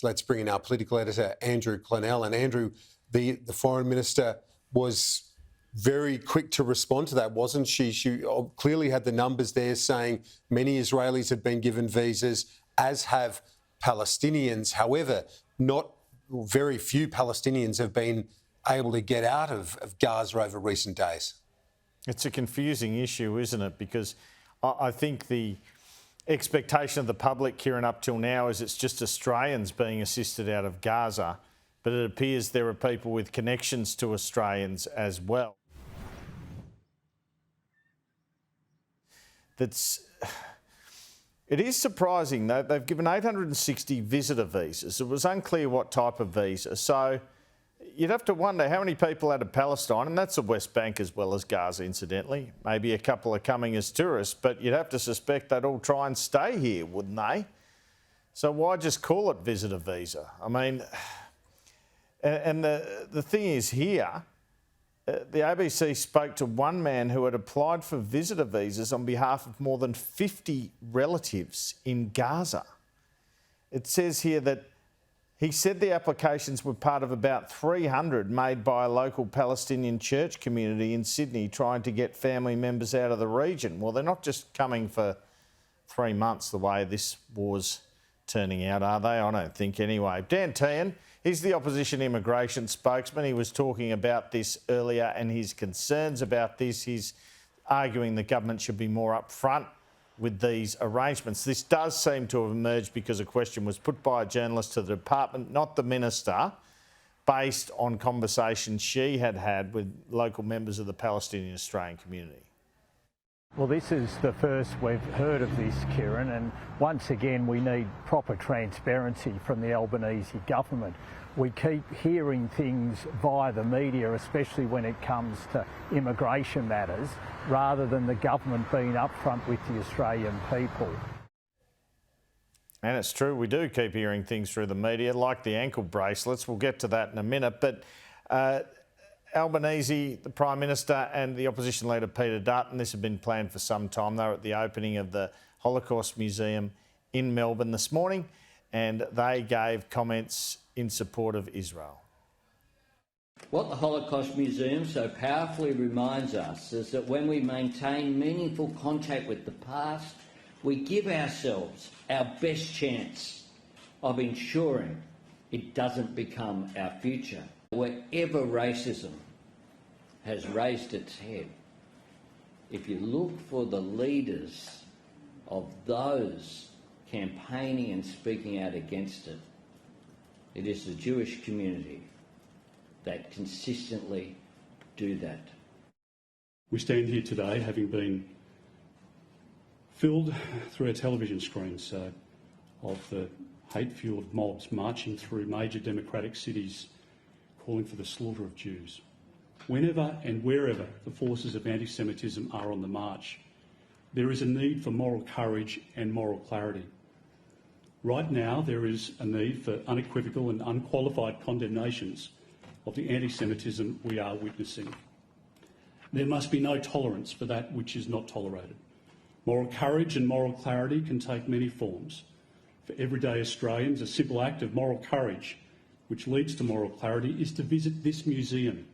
let's bring in our political editor, Andrew Clennell. And Andrew, the Foreign Minister was very quick to respond to that, wasn't she? She clearly had the numbers there saying many Israelis have been given visas, as have Palestinians. However, very few Palestinians have been able to get out of Gaza over recent days. It's a confusing issue, isn't it? Because I think the expectation of the public, Kieran, up till now is it's just Australians being assisted out of Gaza, but it appears there are people with connections to Australians as well. It is surprising, though. They've given 860 visitor visas. It was unclear what type of visa. So you'd have to wonder how many people out of Palestine, and that's the West Bank as well as Gaza, incidentally. Maybe a couple are coming as tourists, but you'd have to suspect they'd all try and stay here, wouldn't they? So why just call it visitor visa? I mean, and the thing is here, the ABC spoke to one man who had applied for visitor visas on behalf of more than 50 relatives in Gaza. It says here that he said the applications were part of about 300 made by a local Palestinian church community in Sydney trying to get family members out of the region. Well, they're not just coming for 3 months the way this war's turning out, are they? I don't think anyway. Dan Tehan, he's the opposition immigration spokesman. He was talking about this earlier and his concerns about this. He's arguing the government should be more upfront with these arrangements. This does seem to have emerged because a question was put by a journalist to the department, not the minister, based on conversations she had had with local members of the Palestinian Australian community. Well, this is the first we've heard of this, Kieran, and once again we need proper transparency from the Albanese government. We keep hearing things via the media, especially when it comes to immigration matters, rather than the government being upfront with the Australian people. And it's true, we do keep hearing things through the media, like the ankle bracelets. We'll get to that in a minute. But Albanese, the Prime Minister, and the opposition leader Peter Dutton, this had been planned for some time. They were at the opening of the Holocaust Museum in Melbourne this morning, and they gave comments in support of Israel. What the Holocaust Museum so powerfully reminds us is that when we maintain meaningful contact with the past, we give ourselves our best chance of ensuring it doesn't become our future. Wherever racism has raised its head, if you look for the leaders of those campaigning and speaking out against it, it is the Jewish community that consistently do that. We stand here today having been filled through our television screens of the hate-fuelled mobs marching through major democratic cities calling for the slaughter of Jews. Whenever and wherever the forces of anti-Semitism are on the march, there is a need for moral courage and moral clarity. Right now, there is a need for unequivocal and unqualified condemnations of the anti-Semitism we are witnessing. There must be no tolerance for that which is not tolerated. Moral courage and moral clarity can take many forms. For everyday Australians, a simple act of moral courage which leads to moral clarity is to visit this museum